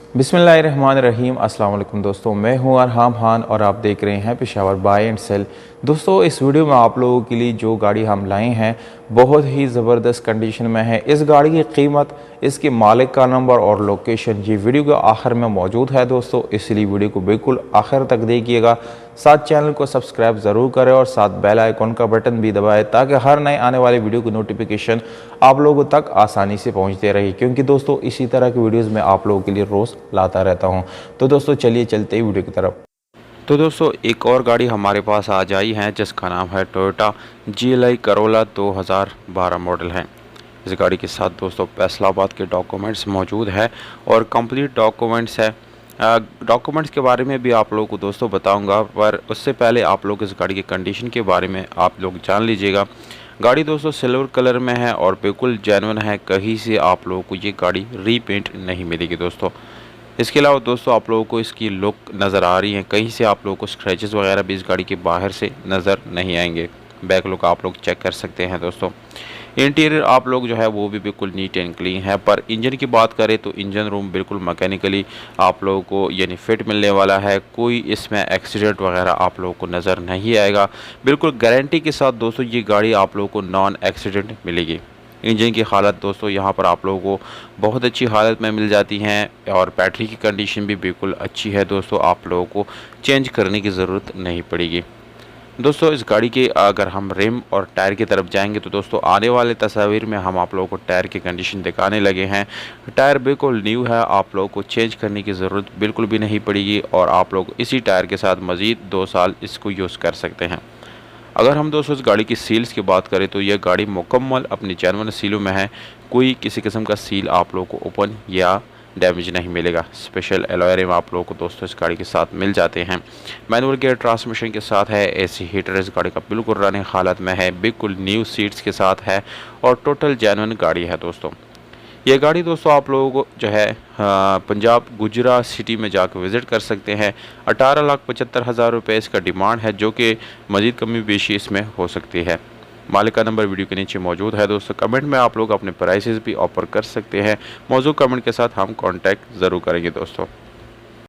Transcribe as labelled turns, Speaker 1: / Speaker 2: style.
Speaker 1: बिस्मिल्लाहिर्रहमानिर्रहीम। अस्सलाम वालेकुम दोस्तों, मैं हूं अरहाम खान और आप देख रहे हैं पेशावर बाय एंड सेल। दोस्तों, इस वीडियो में आप लोगों के लिए जो गाड़ी हम लाए हैं बहुत ही ज़बरदस्त कंडीशन में है। इस गाड़ी की कीमत, इसके मालिक का नंबर और लोकेशन ये वीडियो के आखिर में मौजूद है दोस्तों, इसलिए वीडियो को बिल्कुल आखिर तक देखिएगा। साथ चैनल को सब्सक्राइब ज़रूर करें और साथ बेल आइकॉन का बटन भी दबाएं ताकि हर नए आने वाले वीडियो की नोटिफिकेशन आप लोगों तक आसानी से पहुंचते रहे, क्योंकि दोस्तों इसी तरह की वीडियोस मैं आप लोगों के लिए रोज़ लाता रहता हूं। तो दोस्तों चलिए चलते ही वीडियो की तरफ। तो दोस्तों एक और गाड़ी हमारे पास आ जाई है जिसका नाम है टोयोटा GLI करोला 2012 मॉडल है। इस गाड़ी के साथ दोस्तों फैसलाबाद के डॉक्यूमेंट्स मौजूद है और कंप्लीट डॉक्यूमेंट्स है। डॉक्यूमेंट्स के बारे में भी आप लोगों को दोस्तों बताऊंगा, पर उससे पहले आप लोग इस गाड़ी की कंडीशन के बारे में आप लोग जान लीजिएगा। गाड़ी दोस्तों सिल्वर कलर में है और बिल्कुल जेन्युइन है, कहीं से आप लोगों को ये गाड़ी रीपेंट नहीं मिलेगी दोस्तों। इसके अलावा दोस्तों आप लोगों को इसकी लुक नज़र आ रही है, कहीं से आप लोगों को स्क्रैचेस वगैरह भी इस गाड़ी के बाहर से नज़र नहीं आएंगे। बैक लुक आप लोग चेक कर सकते हैं दोस्तों। इंटीरियर आप लोग जो है वो भी बिल्कुल नीट एंड क्लीन है, पर इंजन की बात करें तो इंजन रूम बिल्कुल मैकेनिकली आप लोगों को यानी फिट मिलने वाला है। कोई इसमें एक्सीडेंट वगैरह आप लोगों को नज़र नहीं आएगा। बिल्कुल गारंटी के साथ दोस्तों ये गाड़ी आप लोगों को नॉन एक्सीडेंट मिलेगी। इंजन की हालत दोस्तों यहाँ पर आप लोगों को बहुत अच्छी हालत में मिल जाती हैं और बैटरी की कंडीशन भी बिल्कुल अच्छी है दोस्तों, आप लोगों को चेंज करने की ज़रूरत नहीं पड़ेगी। दोस्तों इस गाड़ी के अगर हम रिम और टायर की तरफ जाएंगे तो दोस्तों आने वाले तस्वीर में हम आप लोगों को टायर की कंडीशन दिखाने लगे हैं। टायर बिल्कुल न्यू है, आप लोगों को चेंज करने की ज़रूरत बिल्कुल भी नहीं पड़ेगी और आप लोग इसी टायर के साथ मज़ीद 2 साल इसको यूज़ कर सकते हैं। अगर हम दोस्तों इस गाड़ी की सील्स की बात करें तो यह गाड़ी मुकम्मल अपनी जेन्युइन सीलों में है। कोई किसी किस्म का सील आप लोगों को ओपन या डैमेज नहीं मिलेगा। स्पेशल एलॉय रिम आप लोगों को दोस्तों इस गाड़ी के साथ मिल जाते हैं। मैनुअल गियर ट्रांसमिशन के साथ है। एसी हीटर इस गाड़ी का बिल्कुल रनिंग हालत में है, बिल्कुल न्यू सीट्स के साथ है और टोटल जेन्युइन गाड़ी है दोस्तों। ये गाड़ी दोस्तों आप लोगों को जो है पंजाब गुजरा सिटी में जाकर विज़िट कर सकते हैं। 18,75,000 रुपये इसका डिमांड है, जो कि मज़ीद कमी बेशी इसमें हो सकती है। मालिक का नंबर वीडियो के नीचे मौजूद है दोस्तों। कमेंट में आप लोग अपने प्राइसेस भी ऑफर कर सकते हैं। मौजूद कमेंट के साथ हम कांटेक्ट ज़रूर करेंगे दोस्तों।